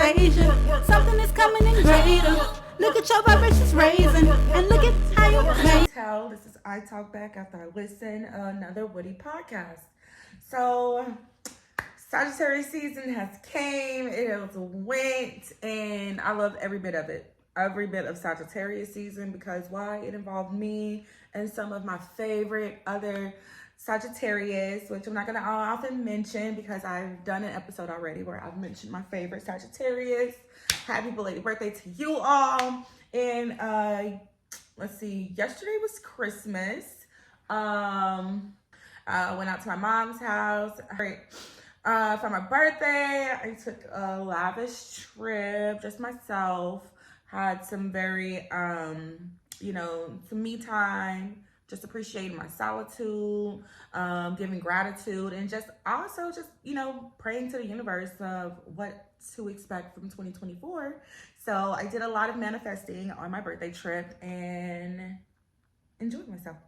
Anastasia. Something is coming in greater. Look at your vibrations raising, and look at how you made. This is I Talk Back after I listen another Woody podcast. So Sagittarius season has came, it has went, and I love every bit of it. Every bit of Sagittarius season, because why? It involved me and some of my favorite other Sagittarius, which I'm not going to often mention because I've done an episode already where I've mentioned my favorite Sagittarius. Happy belated birthday to you all. And let's see, yesterday was Christmas. I went out to my mom's house for my birthday. I took a lavish trip, just myself. Had some very, some me time, just appreciating my solitude, giving gratitude, and just praying to the universe of what to expect from 2024. So I did a lot of manifesting on my birthday trip and enjoyed myself.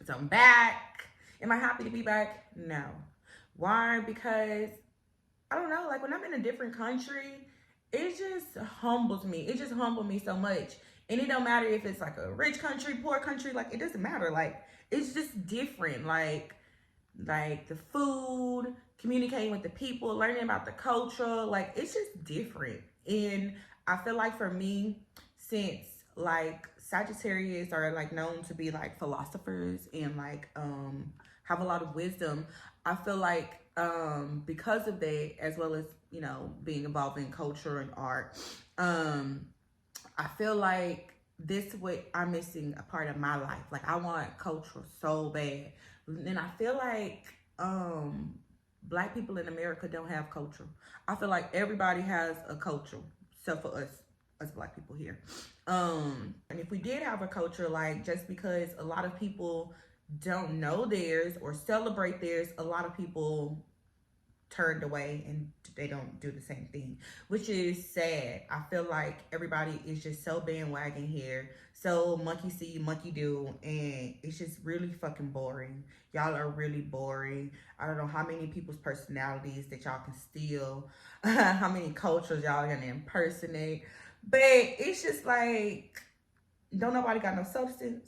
So I'm back. Am I happy to be back? No. Why? Because I don't know, like when I'm in a different country, it just humbles me. It just humbled me so much. And it don't matter if it's like a rich country, poor country, like it doesn't matter. Like it's just different. Like the food, communicating with the people, learning about the culture, like it's just different. And I feel like for me, since like Sagittarius are like known to be like philosophers and like have a lot of wisdom, I feel like because of that, as well as being involved in culture and art, I feel like this what I'm missing a part of my life. Like I want culture so bad, and I feel like Black people in America don't have culture. I feel like everybody has a culture, except for us Black people here. And if we did have a culture, like just because a lot of people don't know theirs or celebrate theirs, a lot of people turned away and they don't do the same thing, which is sad. I feel like everybody is just so bandwagon here, so monkey see, monkey do, and it's just really fucking boring. Y'all are really boring. I don't know how many people's personalities that y'all can steal, how many cultures y'all are gonna impersonate, but it's just like, don't nobody got no substance.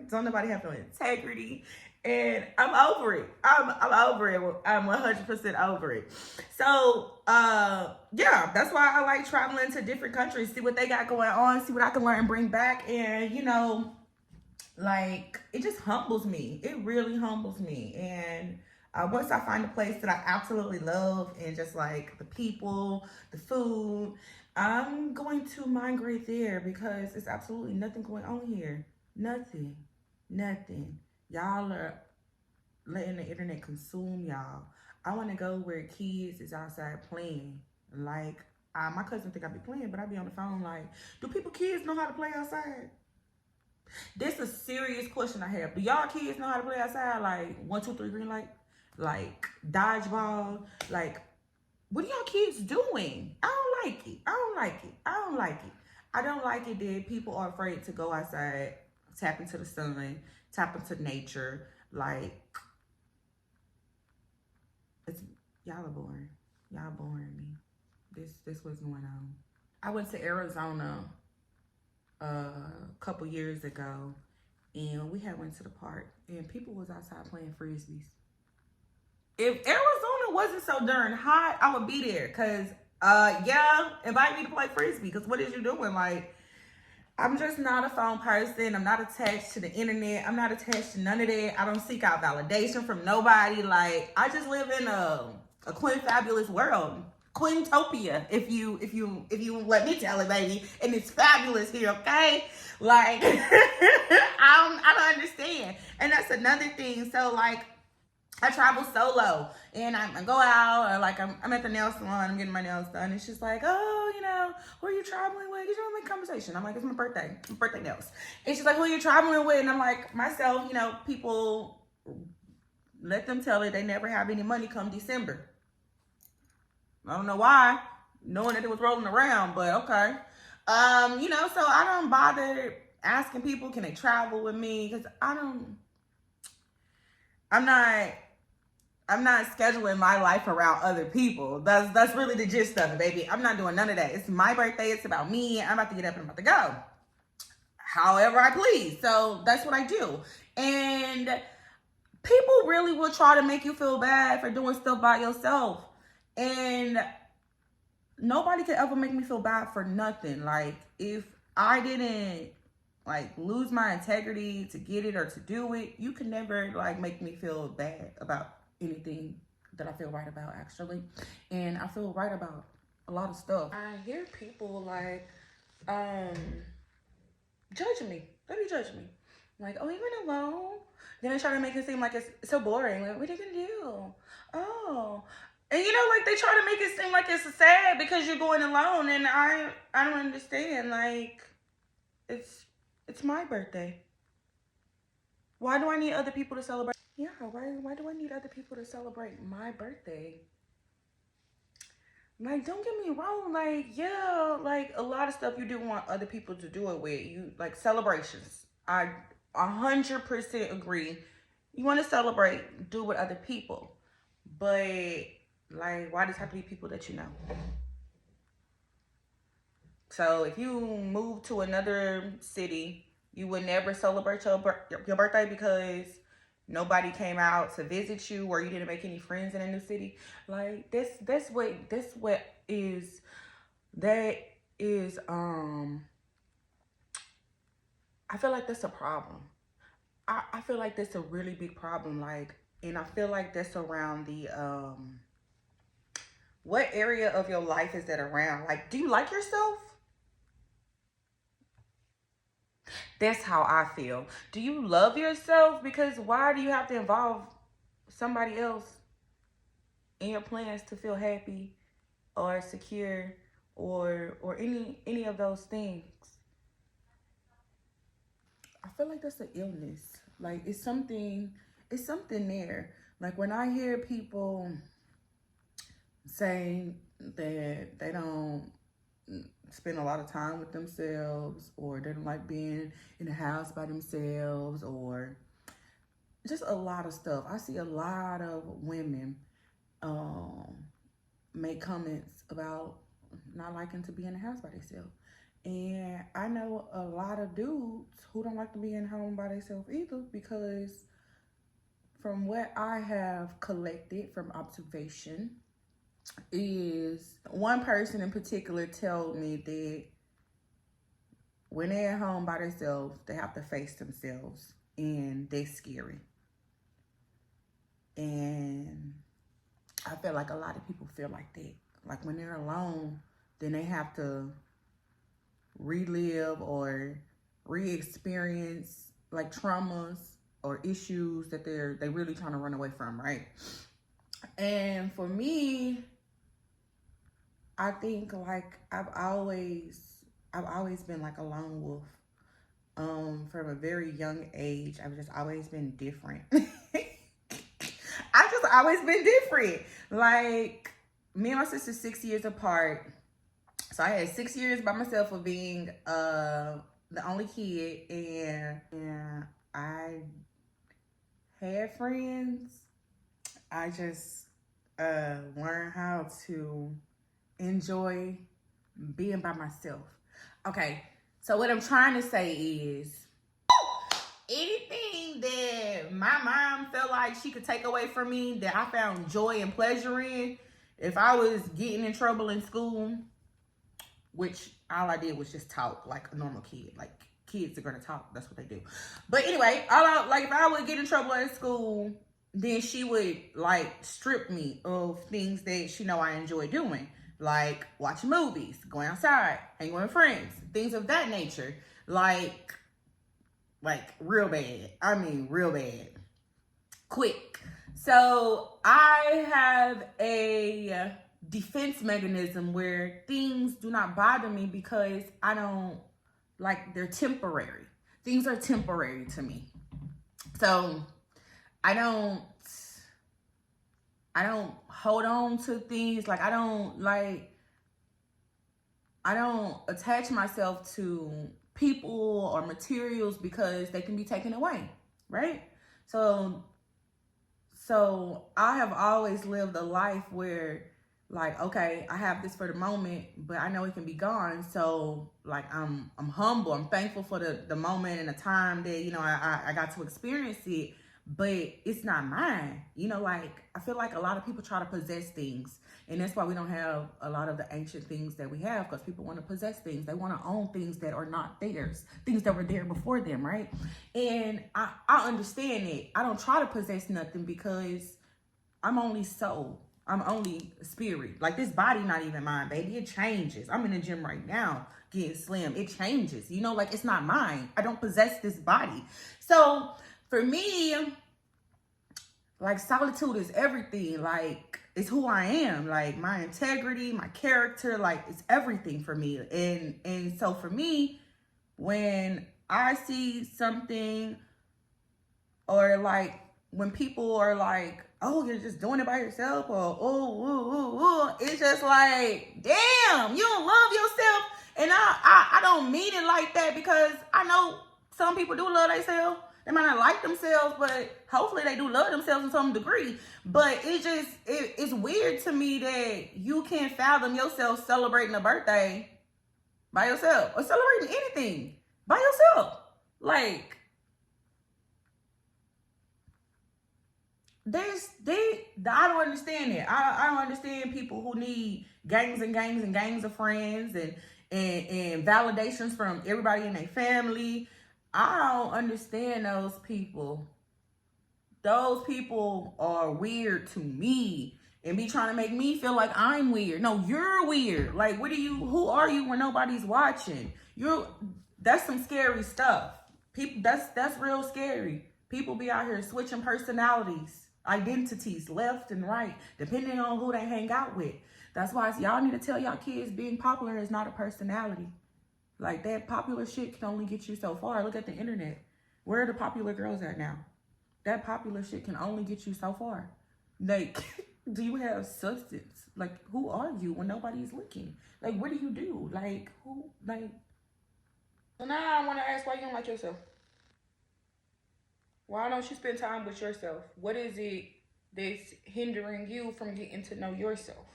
Don't nobody have no integrity. And I'm over it. I'm over it. I'm 100% over it. So, yeah, that's why I like traveling to different countries, see what they got going on, see what I can learn and bring back. And, like, it just humbles me. It really humbles me. And once I find a place that I absolutely love and just like the people, the food, I'm going to migrate there because it's absolutely nothing going on here. Nothing. Y'all are letting the internet consume y'all. I want to go where kids is outside playing. Like, my cousin think I be playing, but I be on the phone like, do kids know how to play outside? This is a serious question I have. Do y'all kids know how to play outside? Like 1, 2, 3 green light? Like dodgeball? Like, what are y'all kids doing? I don't like it. I don't like it that people are afraid to go outside, tap into the sun, tap into nature. Like, y'all are boring. Y'all boring me. This what's going on. I went to Arizona a couple years ago, and we had went to the park, and people was outside playing frisbees. If Arizona wasn't so darn hot, I would be there. Cause invite me to play frisbee. Cause what is you doing? Like, I'm just not a phone person. I'm not attached to the internet. I'm not attached to none of that. I don't seek out validation from nobody. Like, I just live in a Queen Fabulous world. Queentopia, if you let me tell it, baby. And it's fabulous here, okay? Like, I don't understand. And that's another thing. So, like, I travel solo, and I go out, or like I'm at the nail salon, I'm getting my nails done. It's just like, oh, who are you traveling with? It's a conversation. I'm like, it's my birthday nails. It's just like, who are you traveling with? And I'm like, myself, people, let them tell it they never have any money come December. I don't know why, knowing that it was rolling around, but okay. So I don't bother asking people, can they travel with me? Because I'm not I'm not scheduling my life around other people. That's really the gist of it, baby. I'm not doing none of that. It's my birthday. It's about me. I'm about to get up and I'm about to go however I please. So that's what I do. And people really will try to make you feel bad for doing stuff by yourself. And nobody could ever make me feel bad for nothing. Like, if I didn't like lose my integrity to get it or to do it, you can never like make me feel bad about anything that I feel right about, actually. And I feel right about a lot of stuff. I hear people like judge me. They be judging me. Like, oh, you went alone? Then they try to make it seem like it's so boring. Like, what are you gonna do? Oh. And you know, like, they try to make it seem like it's sad because you're going alone. And I don't understand. Like, it's my birthday. Why do I need other people to celebrate? Yeah, why do I need other people to celebrate my birthday? Like, don't get me wrong. Like, yeah, like, a lot of stuff you do want other people to do it with. You, like, celebrations. I 100% agree. You want to celebrate, do it with other people. But, like, why does it have to be people that you know? So, if you move to another city, you would never celebrate your birthday because nobody came out to visit you, or you didn't make any friends in a new city. Like, that is I feel like that's a problem. I feel like that's a really big problem. Like, and I feel like that's around the what area of your life is that around? Like, do you like yourself? That's how I feel. Do you love yourself? Because why do you have to involve somebody else in your plans to feel happy or secure or any of those things? I feel like that's an illness. Like, it's something there. Like, when I hear people saying that they don't spend a lot of time with themselves, or they don't like being in the house by themselves, or just a lot of stuff. I see a lot of women make comments about not liking to be in the house by themselves. And I know a lot of dudes who don't like to be in home by themselves either, because from what I have collected from observation, is one person in particular told me that when they're at home by themselves, they have to face themselves, and they're scary. And I feel like a lot of people feel like that. Like, when they're alone, then they have to relive or re-experience like traumas or issues that they're really trying to run away from, right? And for me, I think like I've always been like a lone wolf. From a very young age, I've just always been different. I've just always been different. Like, me and my sister 6 years apart. So I had 6 years by myself of being the only kid, and I had friends. I just learned how to enjoy being by myself. Okay, so what I'm trying to say is, anything that my mom felt like she could take away from me that I found joy and pleasure in, if I was getting in trouble in school, which all I did was just talk like a normal kid. Like, kids are gonna talk, that's what they do. But anyway, if I would get in trouble at school, then she would like strip me of things that she know I enjoy doing. Like watching movies, going outside, hanging with friends, things of that nature. Like real bad. I mean, real bad. Quick. So I have a defense mechanism where things do not bother me because I don't, like, they're temporary. Things are temporary to me. So I don't hold on to things. Like, I don't attach myself to people or materials because they can be taken away, right? So So I have always lived a life where, like, okay, I have this for the moment, but I know it can be gone. So like I'm humble. I'm thankful for the moment and the time that, you know, I got to experience it, but it's not mine. You know, like I feel like a lot of people try to possess things. And that's why we don't have a lot of the ancient things that we have, because people want to possess things. They want to own things that are not theirs, things that were there before them, right? And I understand it. I don't try to possess nothing because I'm only soul. I'm only spirit. Like this body not even mine, baby. It changes. I'm in the gym right now getting slim. It changes. You know, like it's not mine. I don't possess this body. So for me, like solitude is everything. Like it's who I am. Like my integrity, my character, like it's everything for me. And so for me, when I see something, or like when people are like, oh, you're just doing it by yourself, or it's just like, damn, you don't love yourself. And I don't mean it like that, because I know some people do love themselves. They might not like themselves, but hopefully they do love themselves in some degree. But it's weird to me that you can't fathom yourself celebrating a birthday by yourself, or celebrating anything by yourself. Like, I don't understand it. I don't understand people who need gangs and gangs and gangs of friends and validations from everybody in their family. I don't understand those people. Those people are weird to me and be trying to make me feel like I'm weird. No, you're weird. Like, who are you when nobody's watching? That's some scary stuff. People, that's real scary. People be out here switching personalities, identities, left and right, depending on who they hang out with. That's why y'all need to tell y'all kids being popular is not a personality. Like, that popular shit can only get you so far. Look at the internet. Where are the popular girls at now? That popular shit can only get you so far. Like, do you have substance? Like, who are you when nobody's looking? Like, what do you do? Like, who, like... So now I want to ask why you don't like yourself. Why don't you spend time with yourself? What is it that's hindering you from getting to know yourself?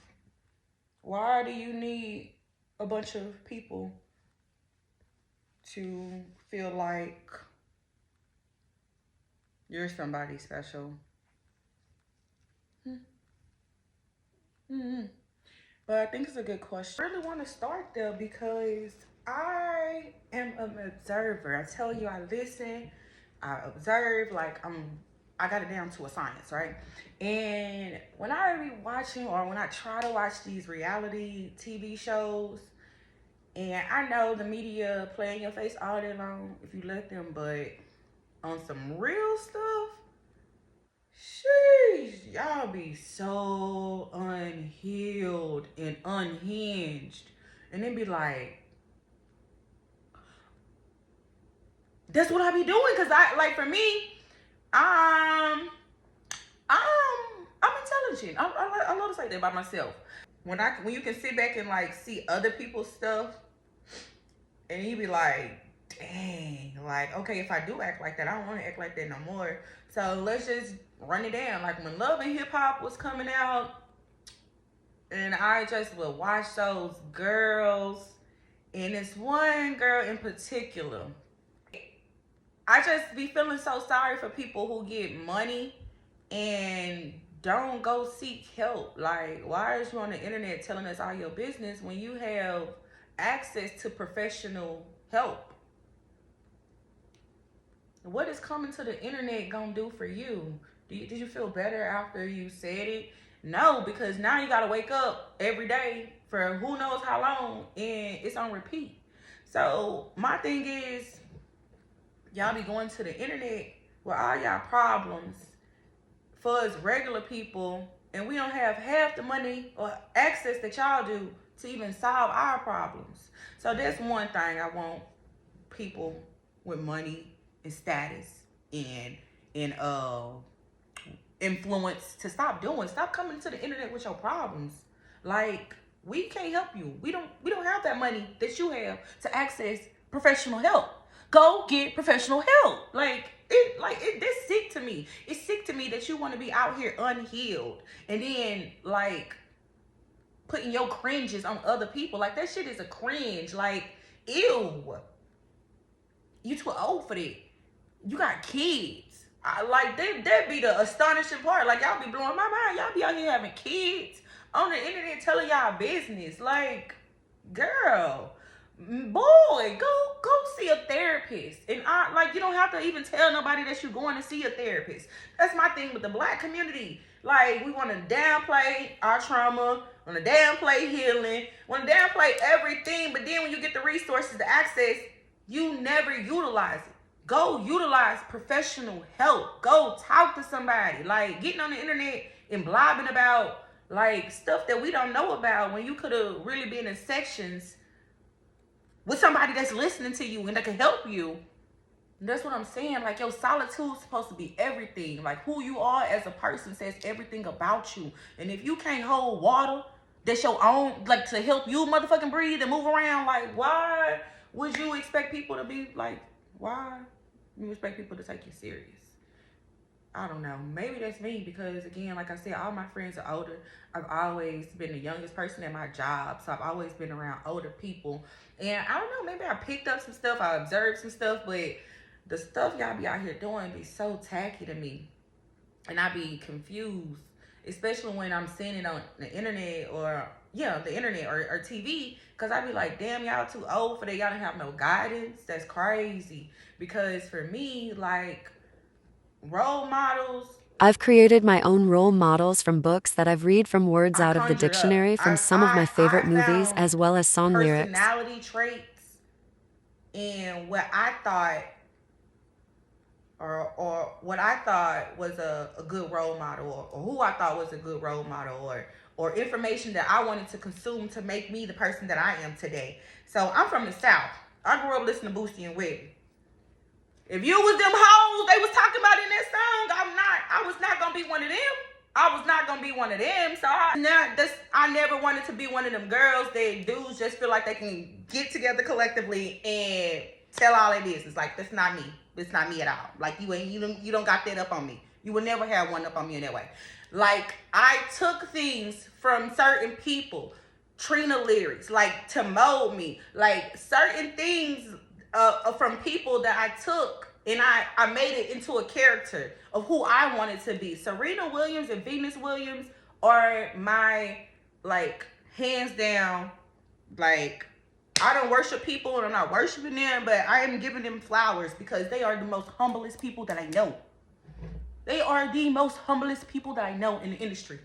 Why do you need a bunch of people to feel like you're somebody special? But I think it's a good question. I really want to start there because I am an observer. I tell you, I listen, I observe, like I got it down to a science, right? And when I be watching, or when I try to watch these reality TV shows, and I know the media play in your face all day long if you let them, but on some real stuff, sheesh, y'all be so unhealed and unhinged. And then be like, that's what I be doing. Cause for me, I'm intelligent. I love to say that about myself. When you can sit back and like see other people's stuff, and you be like, dang, like, okay, if I do act like that, I don't want to act like that no more. So let's just run it down. Like when Love and Hip Hop was coming out, and I just would watch those girls, and this one girl in particular, I just be feeling so sorry for people who get money and don't go seek help. Like, why is you on the internet telling us all your business when you have access to professional help? What is coming to the internet gonna do for you? Did you feel better after you said it? No, because now you gotta wake up every day for who knows how long, and it's on repeat. So my thing is, y'all be going to the internet with all y'all problems for us regular people, and we don't have half the money or access that y'all do to even solve our problems. So that's one thing I want people with money and status and influence to stop doing. Stop coming to the internet with your problems. Like, we can't help you. We don't have that money that you have to access professional help. Go get professional help. Like, That's sick to me. It's sick to me that you want to be out here unhealed and then like putting your cringes on other people. Like, that shit is a cringe. Like, ew. You too old for that. You got kids. That be the astonishing part. Like, y'all be blowing my mind. Y'all be out here having kids on the internet telling y'all business. Like, girl, boy, go see a therapist. And you don't have to even tell nobody that you're going to see a therapist. That's my thing with the Black community. Like, we want to downplay our trauma, want to downplay healing, want to downplay everything, but then when you get the resources to access, you never utilize it. Go utilize professional help. Go talk to somebody. Like, getting on the internet and blobbing about like stuff that we don't know about when you could have really been in sections with somebody that's listening to you and that can help you. And that's what I'm saying. Like, your solitude's supposed to be everything. Like, who you are as a person says everything about you. And if you can't hold water that's your own, like, to help you motherfucking breathe and move around, like, why would you expect people to be like, why you expect people to take you serious? I don't know. Maybe that's me because, again, like I said, all my friends are older. I've always been the youngest person at my job, so I've always been around older people. And I don't know, maybe I picked up some stuff, I observed some stuff, but the stuff y'all be out here doing be so tacky to me. And I be confused, especially when I'm seeing it on the internet or TV, because I be like, damn, y'all too old for that. Y'all don't have no guidance. That's crazy. Because for me, like, role models, I've created my own role models from books that I've read from words out of the dictionary from some of my favorite movies as well as song lyrics. Personality traits and what I thought or what I thought was a good role model or who I thought was a good role model or information that I wanted to consume to make me the person that I am today. So I'm from the South. I grew up listening to Boosie and Whitney. If you was them hoes they was talking about in that song, I was not gonna be one of them. I was not gonna be one of them. So I never wanted to be one of them girls that dudes just feel like they can get together collectively and tell all their business. Like, that's not me. It's not me at all. Like, you don't got that up on me. You will never have one up on me in that way. Like, I took things from certain people, Trina lyrics, like, to mold me. Like, certain things from people that I took and I made it into a character of who I wanted to be. Serena Williams and Venus Williams are my, like, hands down, like, I don't worship people and I'm not worshiping them, but I am giving them flowers because they are the most humblest people that I know. They are the most humblest people that I know in the industry.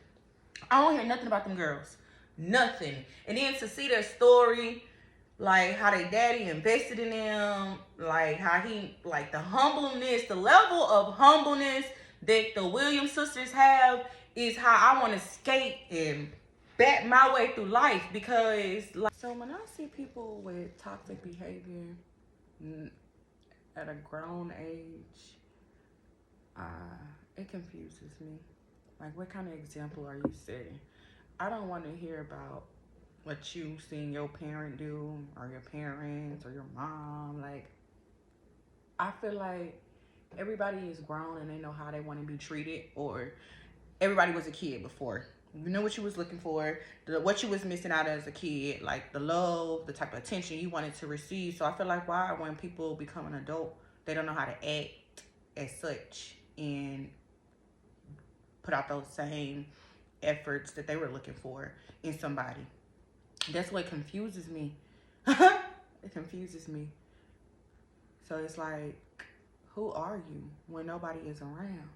I don't hear nothing about them girls. Nothing. And then to see their story, like how their daddy invested in them, like how he, like the humbleness, the level of humbleness that the Williams sisters have is how I want to skate and bat my way through life. Because, like, so when I see people with toxic behavior at a grown age, it confuses me. Like, what kind of example are you setting? I don't want to hear about what you seen your parent do or your parents or your mom. Like, I feel like everybody is grown and they know how they want to be treated, or everybody was a kid before. You know what you was looking for, what you was missing out as a kid, like the love, the type of attention you wanted to receive. So I feel like why when people become an adult, they don't know how to act as such and put out those same efforts that they were looking for in somebody. That's what confuses me. It confuses me. So it's like, who are you when nobody is around?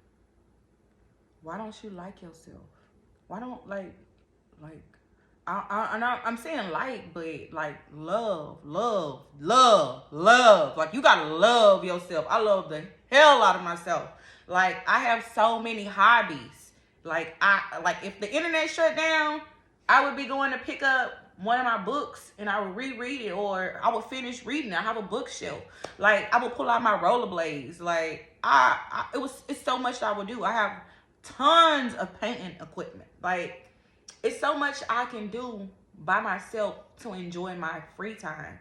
Why don't you like yourself? Why don't, I'm saying like, but like love. Like, you gotta love yourself. I love the hell out of myself. Like, I have so many hobbies. Like, if the internet shut down, I would be going to pick up one of my books and I would reread it, or I would finish reading it. I have a bookshelf. Like, I would pull out my rollerblades. Like, it's so much that I would do. I have tons of painting equipment. Like, it's so much I can do by myself to enjoy my free time.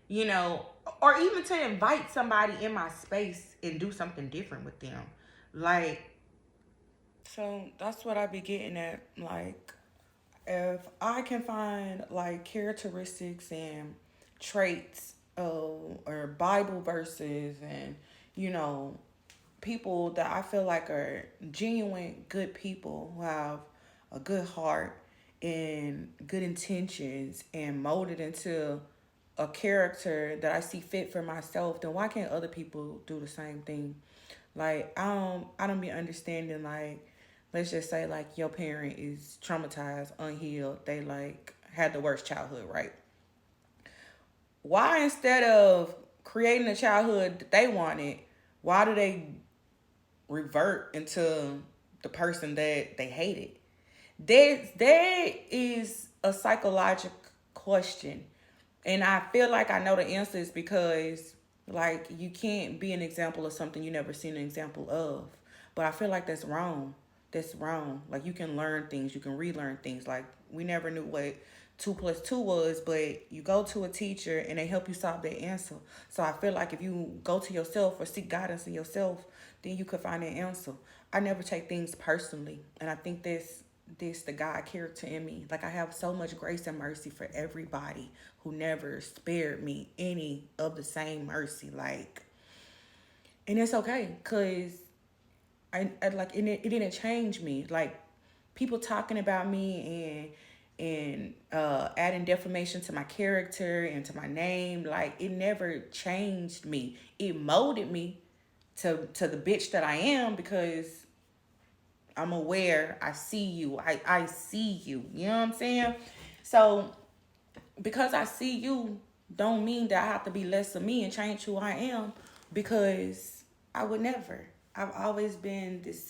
you know, or even to invite somebody in my space and do something different with them. Like, so that's what I be getting at. Like, if I can find like characteristics and traits or Bible verses and, you know, people that I feel like are genuine good people who have a good heart and good intentions and molded into a character that I see fit for myself, then why can't other people do the same thing? Like I don't be understanding, like, let's just say like your parent is traumatized, unhealed, they like had the worst childhood, right? Why, instead of creating a childhood that they wanted, why do they revert into the person that they hated? There is a psychological question. And I feel like I know the answer is because, like, you can't be an example of something you never seen an example of. But I feel like that's wrong. That's wrong. Like, you can learn things. You can relearn things. Like, we never knew what 2 plus 2 was, but you go to a teacher and they help you solve that answer. So I feel like if you go to yourself or seek guidance in yourself, then you could find that answer. I never take things personally. And I think this the God character in me. Like, I have so much grace and mercy for everybody who never spared me any of the same mercy. Like, and it's okay, because I like it didn't change me. Like, people talking about me and adding defamation to my character and to my name, like, it never changed me. It molded me to the bitch that I am, because I'm aware. I see you. I see you. You know what I'm saying? So because I see you, don't mean that I have to be less of me and change who I am, because I would never. I've always been this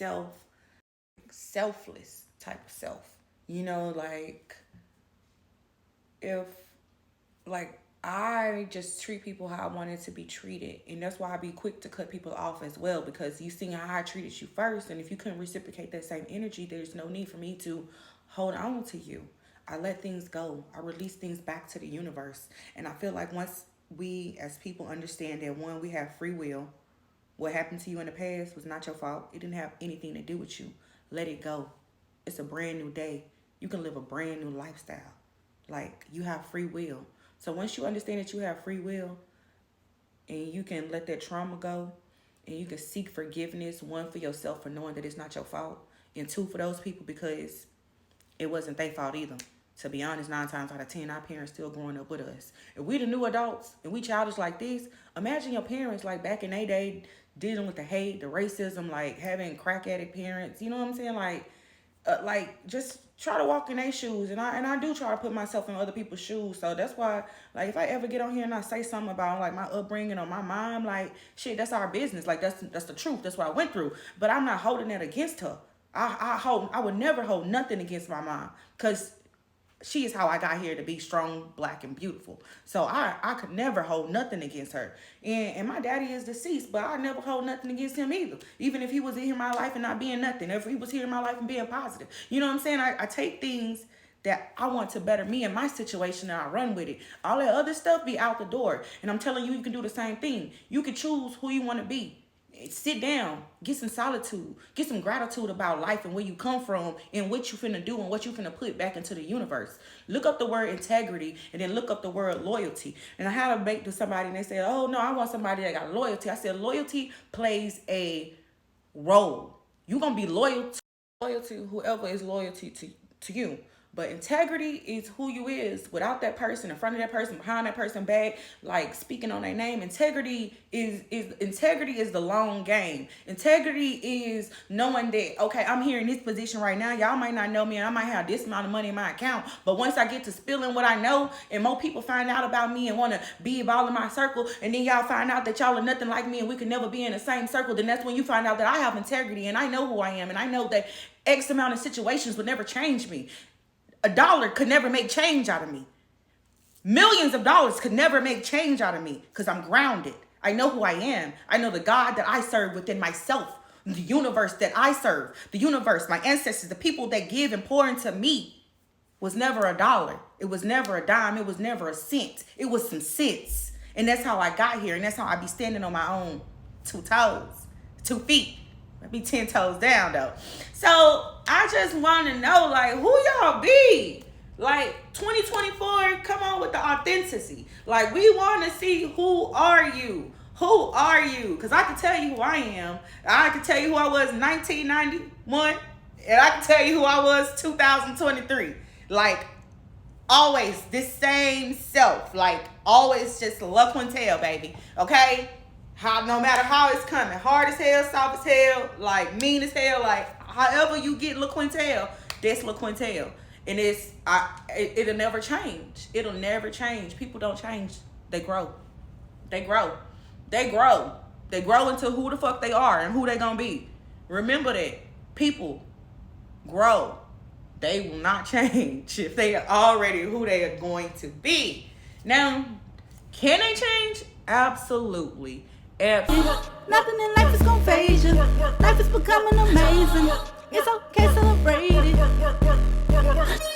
selfless type of self. You know, like, if, like, I just treat people how I wanted to be treated. And that's why I be quick to cut people off as well, because you seen how I treated you first. And if you couldn't reciprocate that same energy, there's no need for me to hold on to you. I let things go. I release things back to the universe. And I feel like once we as people understand that, one, we have free will. What happened to you in the past was not your fault. It didn't have anything to do with you. Let it go. It's a brand new day. You can live a brand new lifestyle. Like, you have free will. So once you understand that you have free will, and you can let that trauma go, and you can seek forgiveness, one, for yourself for knowing that it's not your fault, and two, for those people, because it wasn't their fault either. To be honest, 9 times out of 10, our parents still growing up with us. If we the new adults and we childish like this, imagine your parents like back in their day dealing with the hate, the racism, like having crack addict parents. You know what I'm saying? Like just try to walk in their shoes, and I do try to put myself in other people's shoes. So that's why, like, if I ever get on here and I say something about like my upbringing or my mom, like, shit, that's our business. Like, that's the truth. That's what I went through. But I'm not holding that against her. I would never hold nothing against my mom, because she is how I got here to be strong, black, and beautiful. So I could never hold nothing against her. And my daddy is deceased, but I never hold nothing against him either. Even if he was in my life and not being nothing. If he was here in my life and being positive. You know what I'm saying? I take things that I want to better me and my situation, and I run with it. All that other stuff be out the door. And I'm telling you, you can do the same thing. You can choose who you want to be. Sit down, get some solitude, get some gratitude about life and where you come from and what you finna do and what you finna put back into the universe. Look up the word integrity and then look up the word loyalty. And I had a debate to somebody and they said, oh no, I want somebody that got loyalty. I said, loyalty plays a role. You're gonna be loyal to whoever is loyalty to you. But integrity is who you is without that person, in front of that person, behind that person, back, like speaking on their name. Integrity is the long game. Integrity is knowing that, okay, I'm here in this position right now. Y'all might not know me and I might have this amount of money in my account. But once I get to spilling what I know and more people find out about me and want to be involved in my circle, and then y'all find out that y'all are nothing like me and we can never be in the same circle, then that's when you find out that I have integrity and I know who I am and I know that X amount of situations would never change me. $1 could never make change out of me. Millions of dollars could never make change out of me, because I'm grounded. I know who I am. I know the God that I serve within myself, the universe that I serve, the universe, my ancestors, the people that give and pour into me was never $1. It was never a dime. It was never a cent. It was some cents. And that's how I got here. And that's how I be standing on my own 2 feet. I be 10 toes down though. So I just want to know, like, who y'all be? Like 2024, come on with the authenticity. Like, we want to see, who are you? Who are you? Because I can tell you who I am. I can tell you who I was in 1991. And I can tell you who I was 2023. Like, always this same self. Like, always just La Quintel, baby. Okay? No matter how it's coming. Hard as hell, soft as hell, like mean as hell. Like, however you get La Quintel, that's La Quintel. And it'll never change. It'll never change. People don't change. They grow. They grow. They grow. They grow into who the fuck they are and who they gonna be. Remember that. People grow. They will not change if they are already who they are going to be. Now, can they change? Absolutely. Absolutely. Nothing in life is gonna phase you. Life is becoming amazing. It's okay, celebrate it.